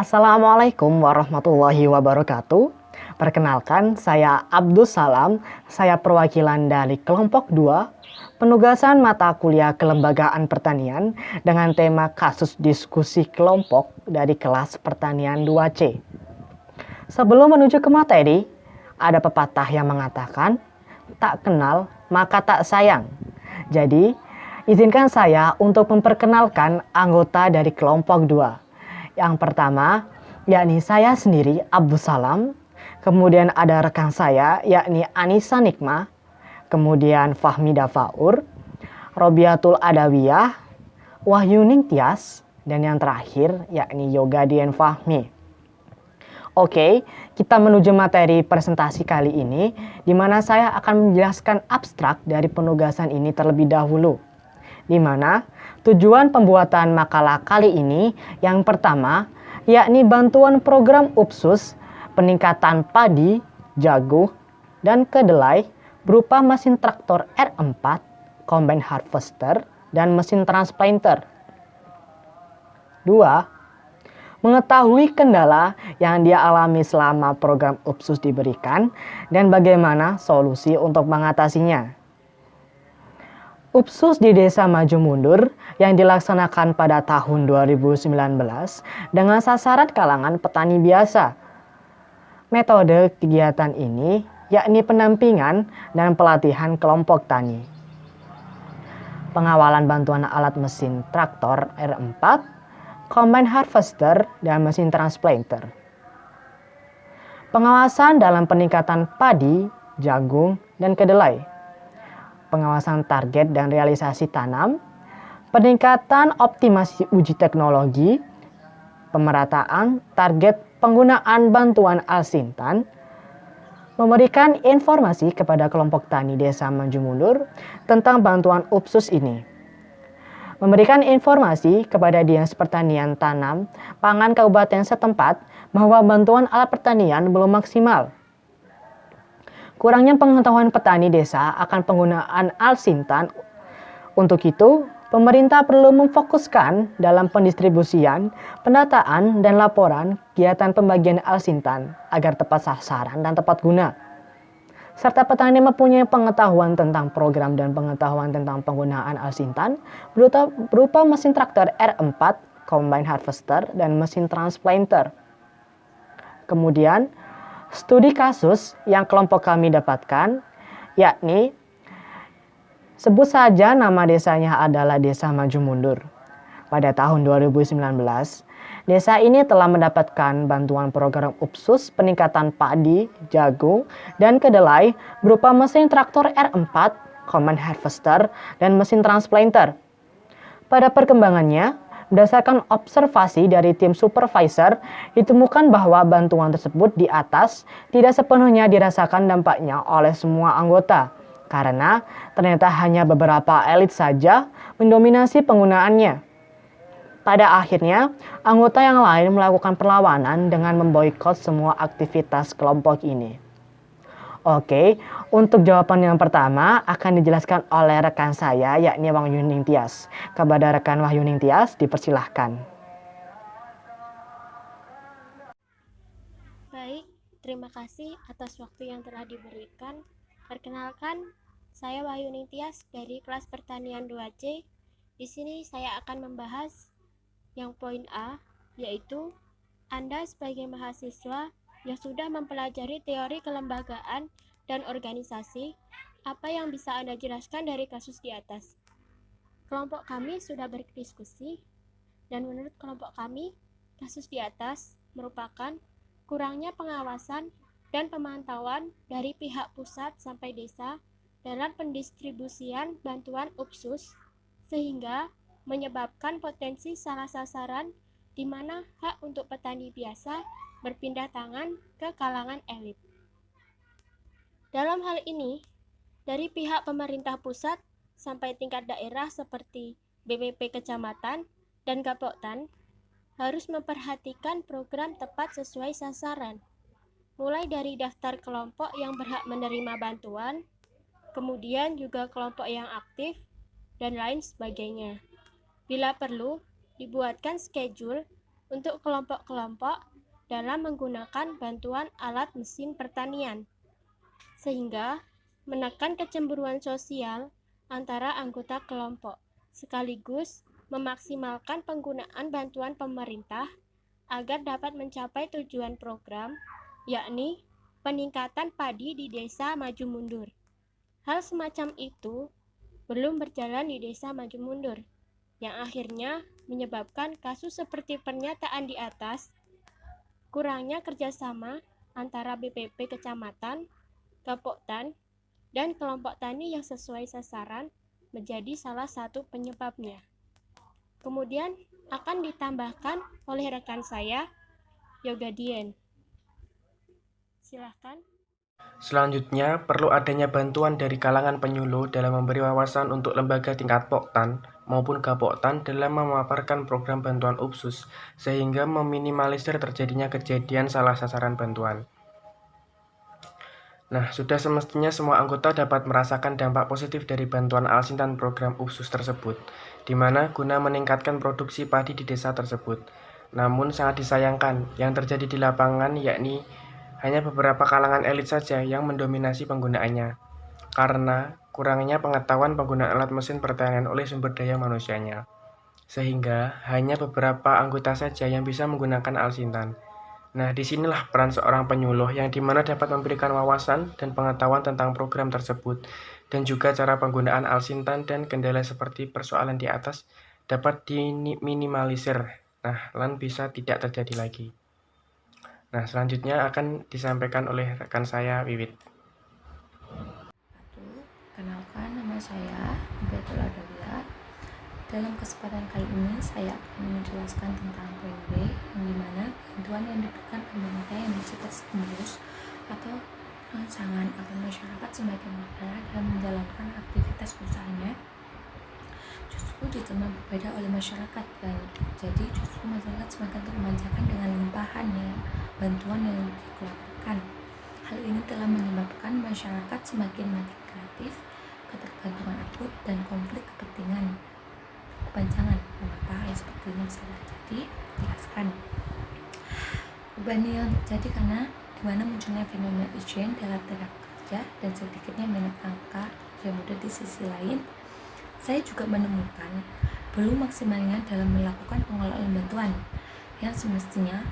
Assalamualaikum warahmatullahi wabarakatuh. Perkenalkan, saya Abdus Salam. Saya perwakilan dari kelompok 2, penugasan mata kuliah Kelembagaan Pertanian dengan tema kasus diskusi kelompok dari kelas Pertanian 2C. Sebelum menuju ke materi, ada pepatah yang mengatakan, tak kenal maka tak sayang. Jadi, izinkan saya untuk memperkenalkan anggota dari kelompok 2. Yang pertama, yakni saya sendiri, Abdus Salam. Kemudian ada rekan saya, yakni Anissa Nikmah. Kemudian Fahmi Dafaur, Robiatul Adawiyah, Wahyuning Tias, dan yang terakhir, yakni Yoga Dian Fahmi. Oke, kita menuju materi presentasi kali ini, di mana saya akan menjelaskan abstrak dari penugasan ini terlebih dahulu. Di mana tujuan pembuatan makalah kali ini yang pertama yakni bantuan program UPSUS peningkatan padi, jagung, dan kedelai berupa mesin traktor R4, combine harvester, dan mesin transplanter. 2. Mengetahui kendala yang dia alami selama program UPSUS diberikan dan bagaimana solusi untuk mengatasinya. UPSUS di Desa Maju Mundur yang dilaksanakan pada tahun 2019 dengan sasaran kalangan petani biasa. Metode kegiatan ini yakni pendampingan dan pelatihan kelompok tani. Pengawalan bantuan alat mesin traktor R4, combine harvester, dan mesin transplanter. Pengawasan dalam peningkatan padi, jagung, dan kedelai. Pengawasan target dan realisasi tanam, peningkatan optimasi uji teknologi, pemerataan target penggunaan bantuan Alsintan, memberikan informasi kepada kelompok tani Desa Maju Mundur tentang bantuan UPSUS ini, memberikan informasi kepada Dinas Pertanian Tanam Pangan Kabupaten setempat bahwa bantuan alat pertanian belum maksimal. Kurangnya pengetahuan petani desa akan penggunaan Alsintan. Untuk itu, pemerintah perlu memfokuskan dalam pendistribusian, pendataan, dan laporan kegiatan pembagian Alsintan agar tepat sasaran dan tepat guna. Serta petani mempunyai pengetahuan tentang program dan pengetahuan tentang penggunaan Alsintan berupa mesin traktor R4, combine harvester, dan mesin transplanter. Kemudian, studi kasus yang kelompok kami dapatkan, yakni sebut saja nama desanya adalah Desa Maju Mundur. Pada tahun 2019, desa ini telah mendapatkan bantuan program UPSUS peningkatan padi, jagung, dan kedelai berupa mesin traktor R4, combine harvester, dan mesin transplanter. Pada perkembangannya, berdasarkan observasi dari tim supervisor, ditemukan bahwa bantuan tersebut di atas tidak sepenuhnya dirasakan dampaknya oleh semua anggota, karena ternyata hanya beberapa elit saja mendominasi penggunaannya. Pada akhirnya, anggota yang lain melakukan perlawanan dengan memboikot semua aktivitas kelompok ini. Oke, untuk jawaban yang pertama akan dijelaskan oleh rekan saya, yakni Wahyuning Tias. Kepada rekan Wahyuning Tias, dipersilahkan. Baik, terima kasih atas waktu yang telah diberikan. Perkenalkan, saya Wahyuning Tias dari kelas Pertanian 2C. Di sini saya akan membahas yang poin A, yaitu Anda sebagai mahasiswa yang sudah mempelajari teori kelembagaan dan organisasi, apa yang bisa Anda jelaskan dari kasus di atas? Kelompok kami sudah berdiskusi, dan menurut kelompok kami, kasus di atas merupakan kurangnya pengawasan dan pemantauan dari pihak pusat sampai desa dalam pendistribusian bantuan UPSUS, sehingga menyebabkan potensi salah sasaran di mana hak untuk petani biasa berpindah tangan ke kalangan elit. Dalam hal ini, dari pihak pemerintah pusat sampai tingkat daerah seperti BPP Kecamatan dan Gapoktan harus memperhatikan program tepat sesuai sasaran, mulai dari daftar kelompok yang berhak menerima bantuan, kemudian juga kelompok yang aktif, dan lain sebagainya. Bila perlu, dibuatkan schedule untuk kelompok-kelompok dalam menggunakan bantuan alat mesin pertanian, sehingga menekan kecemburuan sosial antara anggota kelompok, sekaligus memaksimalkan penggunaan bantuan pemerintah agar dapat mencapai tujuan program, yakni peningkatan padi di desa maju mundur. Hal semacam itu belum berjalan di desa maju mundur, yang akhirnya menyebabkan kasus seperti pernyataan di atas, kurangnya kerjasama antara BPP kecamatan, Gapoktan, dan kelompok tani yang sesuai sasaran menjadi salah satu penyebabnya. Kemudian akan ditambahkan oleh rekan saya, Yoga Dien. Silahkan. Selanjutnya, perlu adanya bantuan dari kalangan penyuluh dalam memberi wawasan untuk lembaga tingkat Poktan maupun Gapoktan dalam memaparkan program bantuan UPSUS, sehingga meminimalisir terjadinya kejadian salah sasaran bantuan. Nah, sudah semestinya semua anggota dapat merasakan dampak positif dari bantuan Alsintan program UPSUS tersebut, di mana guna meningkatkan produksi padi di desa tersebut. Namun sangat disayangkan, yang terjadi di lapangan yakni hanya beberapa kalangan elit saja yang mendominasi penggunaannya, karena kurangnya pengetahuan penggunaan alat mesin pertanian oleh sumber daya manusianya. Sehingga hanya beberapa anggota saja yang bisa menggunakan Alsintan. Nah, disinilah peran seorang penyuluh yang dimana dapat memberikan wawasan dan pengetahuan tentang program tersebut dan juga cara penggunaan Alsintan dan kendala seperti persoalan di atas dapat diminimalisir. Nah, lan bisa tidak terjadi lagi. Nah, selanjutnya akan disampaikan oleh rekan saya, Wiwit. Kenalkan, nama saya Betul Adalia. Dalam kesempatan kali ini saya akan menjelaskan tentang poin B, yang dimana bantuan yang diberikan pemerintah yang bersifat stimulus atau rangsangan agar masyarakat semakin bergerak dalam menjalankan aktivitas usahanya justru diterima berbeda oleh masyarakat, dan jadi justru masyarakat semakin termanjakan dengan limpahannya bantuan yang dikeluarkan. Hal ini telah menyebabkan masyarakat semakin makin kreatif, ketergantungan akut, dan konflik kepanjangan. Mengapa hal seperti ini bisa terjadi? Jelaskan. Perubahan yang terjadi karena dimana munculnya fenomena ijen dalam tenaga kerja dan sedikitnya minat angka kerja muda. Di sisi lain, saya juga menemukan belum maksimalnya dalam melakukan pengelolaan bantuan yang semestinya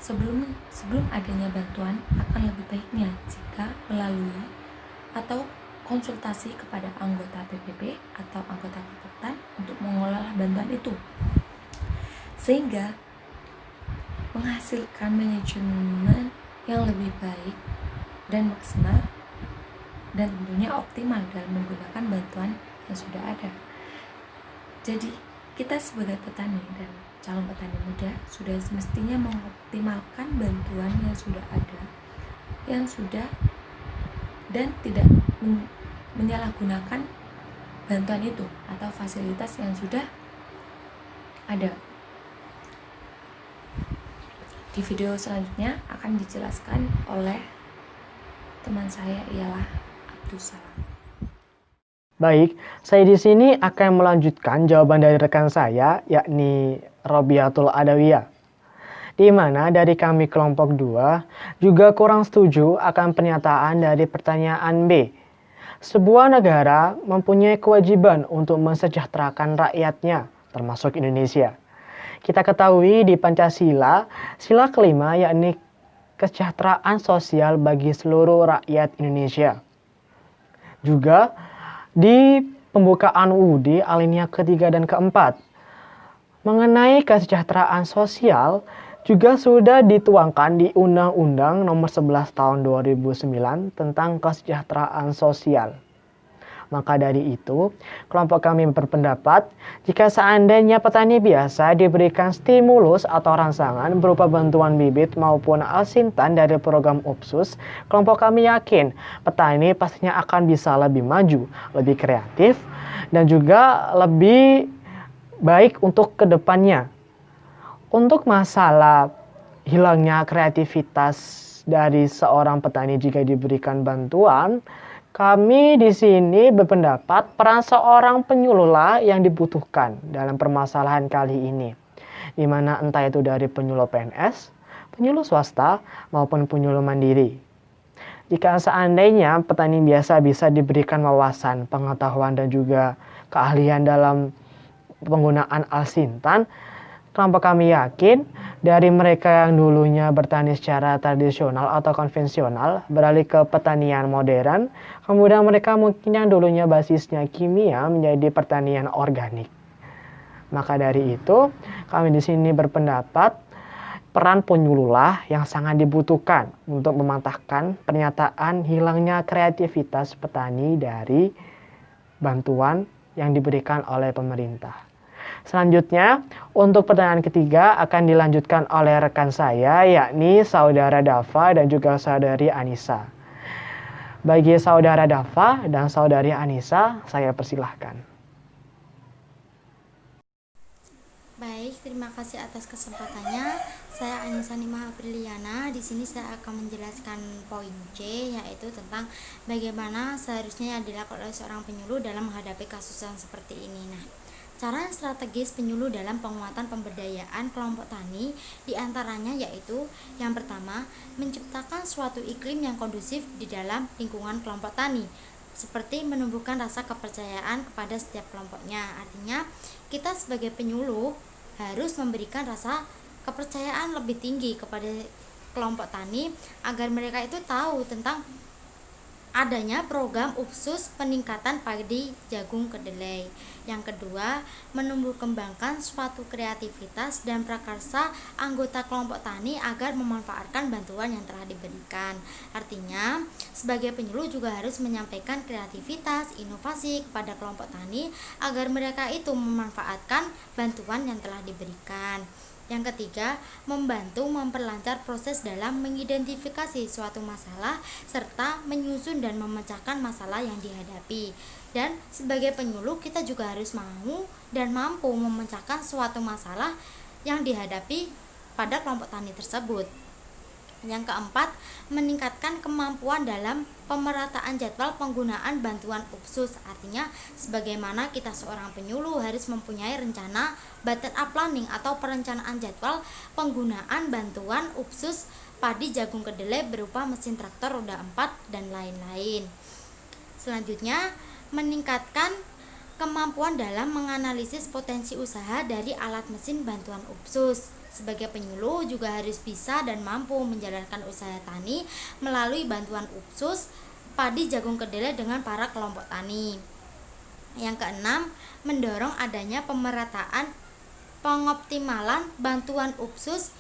sebelum adanya bantuan akan lebih baiknya jika melalui atau konsultasi kepada anggota PPP atau anggota Gapoktan untuk mengelola bantuan itu, sehingga menghasilkan manajemen yang lebih baik dan maksimal dan tentunya optimal dalam menggunakan bantuan yang sudah ada. Jadi kita sebagai petani dan calon petani muda sudah semestinya mengoptimalkan bantuan yang sudah ada, yang sudah, dan tidak menyalahgunakan bantuan itu atau fasilitas yang sudah ada. Di video selanjutnya akan dijelaskan oleh teman saya, ialah Abdussalam. Baik, saya di sini akan melanjutkan jawaban dari rekan saya, yakni Robiatul Adawiyah. Di mana dari kami kelompok 2 juga kurang setuju akan pernyataan dari pertanyaan B. Sebuah negara mempunyai kewajiban untuk mensejahterakan rakyatnya, termasuk Indonesia. Kita ketahui di Pancasila, sila kelima yakni kesejahteraan sosial bagi seluruh rakyat Indonesia. Juga di pembukaan UUD alinea ketiga dan keempat, mengenai kesejahteraan sosial juga sudah dituangkan di Undang-Undang Nomor 11 Tahun 2009 tentang kesejahteraan sosial. Maka dari itu, kelompok kami berpendapat jika seandainya petani biasa diberikan stimulus atau rangsangan berupa bantuan bibit maupun Alsintan dari program UPSUS, kelompok kami yakin petani pastinya akan bisa lebih maju, lebih kreatif, dan juga lebih baik untuk kedepannya. Untuk masalah hilangnya kreativitas dari seorang petani jika diberikan bantuan, kami di sini berpendapat peran seorang penyuluh lah yang dibutuhkan dalam permasalahan kali ini. di mana entah itu dari penyuluh PNS, penyuluh swasta, maupun penyuluh mandiri. Jika seandainya petani biasa bisa diberikan wawasan, pengetahuan, dan juga keahlian dalam penggunaan alsintan, kelompok kami yakin dari mereka yang dulunya bertani secara tradisional atau konvensional beralih ke pertanian modern, kemudian mereka mungkin yang dulunya basisnya kimia menjadi pertanian organik. Maka dari itu, kami di sini berpendapat peran penyuluhlah yang sangat dibutuhkan untuk mematahkan pernyataan hilangnya kreativitas petani dari bantuan yang diberikan oleh pemerintah. Selanjutnya, untuk pertanyaan ketiga akan dilanjutkan oleh rekan saya, yakni Saudara Dava dan juga Saudari Anissa. Bagi Saudara Dava dan Saudari Anissa, saya persilahkan. Baik, terima kasih atas kesempatannya. Saya Anissa Nima Apriliana. Di sini saya akan menjelaskan poin C, yaitu tentang bagaimana seharusnya yang dilakukan oleh seorang penyuluh dalam menghadapi kasus yang seperti ini. Nah, cara strategis penyuluh dalam penguatan pemberdayaan kelompok tani diantaranya yaitu yang pertama, menciptakan suatu iklim yang kondusif di dalam lingkungan kelompok tani, seperti menumbuhkan rasa kepercayaan kepada setiap kelompoknya. Artinya, kita sebagai penyuluh harus memberikan rasa kepercayaan lebih tinggi kepada kelompok tani agar mereka itu tahu tentang adanya program UPSUS peningkatan padi jagung kedelai. Yang kedua, menumbuh kembangkan suatu kreativitas dan prakarsa anggota kelompok tani agar memanfaatkan bantuan yang telah diberikan. Artinya, sebagai penyuluh juga harus menyampaikan kreativitas, inovasi kepada kelompok tani agar mereka itu memanfaatkan bantuan yang telah diberikan. Yang ketiga, membantu memperlancar proses dalam mengidentifikasi suatu masalah serta menyusun dan memecahkan masalah yang dihadapi. Dan sebagai penyuluh kita juga harus mau dan mampu memecahkan suatu masalah yang dihadapi pada kelompok tani tersebut. Yang keempat, meningkatkan kemampuan dalam pemerataan jadwal penggunaan bantuan UPSUS. Artinya, sebagaimana kita seorang penyuluh harus mempunyai rencana bottom up planning atau perencanaan jadwal penggunaan bantuan UPSUS padi jagung kedelai berupa mesin traktor roda 4 dan lain-lain. Selanjutnya, meningkatkan kemampuan dalam menganalisis potensi usaha dari alat mesin bantuan UPSUS. Sebagai penyuluh juga harus bisa dan mampu menjalankan usaha tani melalui bantuan UPSUS padi jagung kedelai dengan para kelompok tani. Yang keenam, mendorong adanya pemerataan pengoptimalan bantuan UPSUS,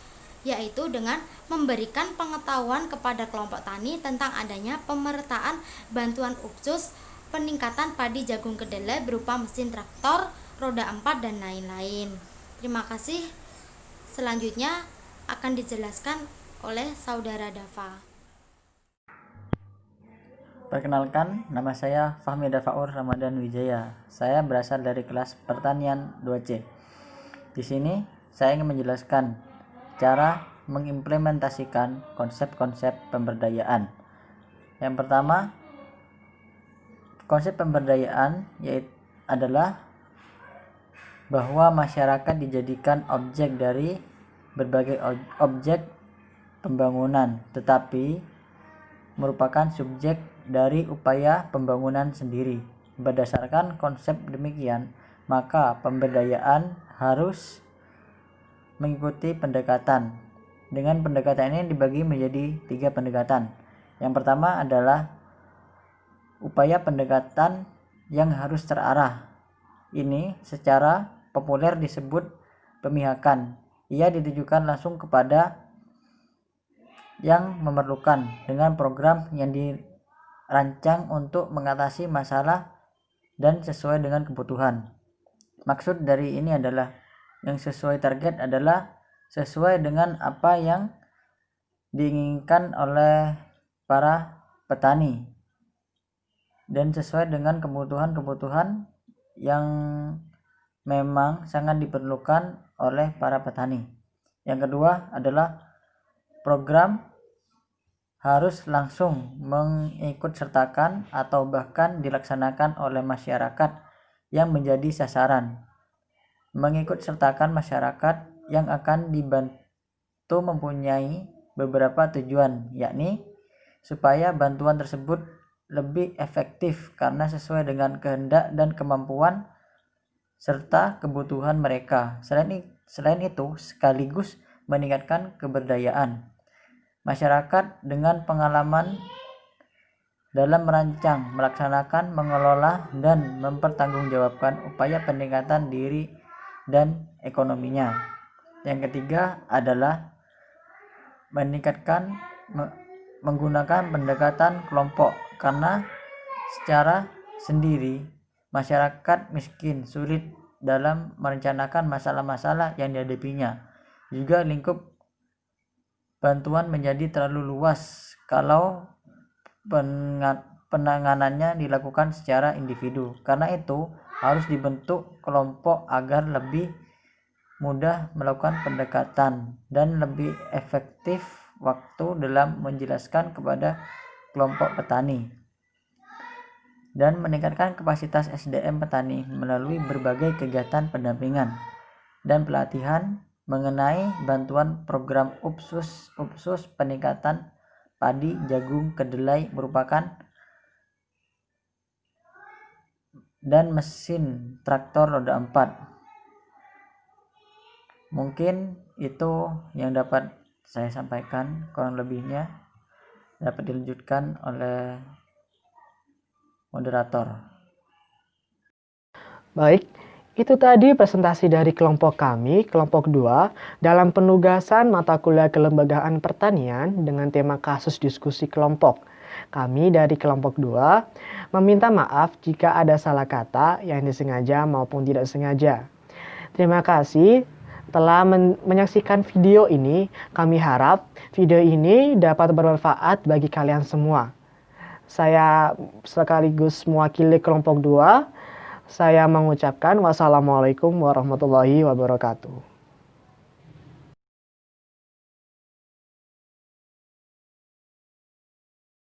yaitu dengan memberikan pengetahuan kepada kelompok tani tentang adanya pemerataan bantuan UPSUS peningkatan padi jagung kedelai berupa mesin traktor, roda 4 dan lain-lain. Terima kasih. Selanjutnya akan dijelaskan oleh Saudara Dava. Perkenalkan, nama saya Fahmi Dafaur Ramadan Wijaya. Saya berasal dari kelas pertanian 2C. Di sini saya ingin menjelaskan cara mengimplementasikan konsep-konsep pemberdayaan. Yang pertama, konsep pemberdayaan yaitu adalah bahwa masyarakat dijadikan objek dari berbagai objek pembangunan, tetapi merupakan subjek dari upaya pembangunan sendiri. Berdasarkan konsep demikian, maka pemberdayaan harus mengikuti pendekatan. Dengan pendekatan ini dibagi menjadi 3 pendekatan. Yang pertama adalah upaya pendekatan yang harus terarah. Ini secara populer disebut pemihakan. Ia ditujukan langsung kepada yang memerlukan dengan program yang dirancang untuk mengatasi masalah dan sesuai dengan kebutuhan. Maksud dari ini adalah yang sesuai target adalah sesuai dengan apa yang diinginkan oleh para petani dan sesuai dengan kebutuhan-kebutuhan yang memang sangat diperlukan oleh para petani. Yang kedua adalah program harus langsung mengikut sertakan atau bahkan dilaksanakan oleh masyarakat yang menjadi sasaran. Mengikut sertakan masyarakat yang akan dibantu mempunyai beberapa tujuan, yakni supaya bantuan tersebut lebih efektif karena sesuai dengan kehendak dan kemampuan serta kebutuhan mereka. Selain itu, sekaligus meningkatkan keberdayaan masyarakat dengan pengalaman dalam merancang, melaksanakan, mengelola, dan mempertanggungjawabkan upaya peningkatan diri dan ekonominya. Yang ketiga adalah menggunakan pendekatan kelompok, karena secara sendiri masyarakat miskin sulit dalam merencanakan masalah-masalah yang dihadapinya. Juga lingkup bantuan menjadi terlalu luas kalau penanganannya dilakukan secara individu. Karena itu harus dibentuk kelompok agar lebih mudah melakukan pendekatan dan lebih efektif waktu dalam menjelaskan kepada kelompok petani, dan meningkatkan kapasitas SDM petani melalui berbagai kegiatan pendampingan dan pelatihan mengenai bantuan program UPSUS peningkatan padi, jagung, kedelai merupakan dan mesin traktor roda 4. Mungkin itu yang dapat saya sampaikan, kurang lebihnya dapat dilanjutkan oleh moderator. Baik, itu tadi presentasi dari kelompok kami, kelompok 2, dalam penugasan mata kuliah kelembagaan pertanian dengan tema kasus diskusi kelompok. Kami dari kelompok 2 meminta maaf jika ada salah kata yang disengaja maupun tidak sengaja. Terima kasih telah menyaksikan video ini. Kami harap video ini dapat bermanfaat bagi kalian semua. Saya sekaligus mewakili kelompok 2. Saya mengucapkan wassalamualaikum warahmatullahi wabarakatuh.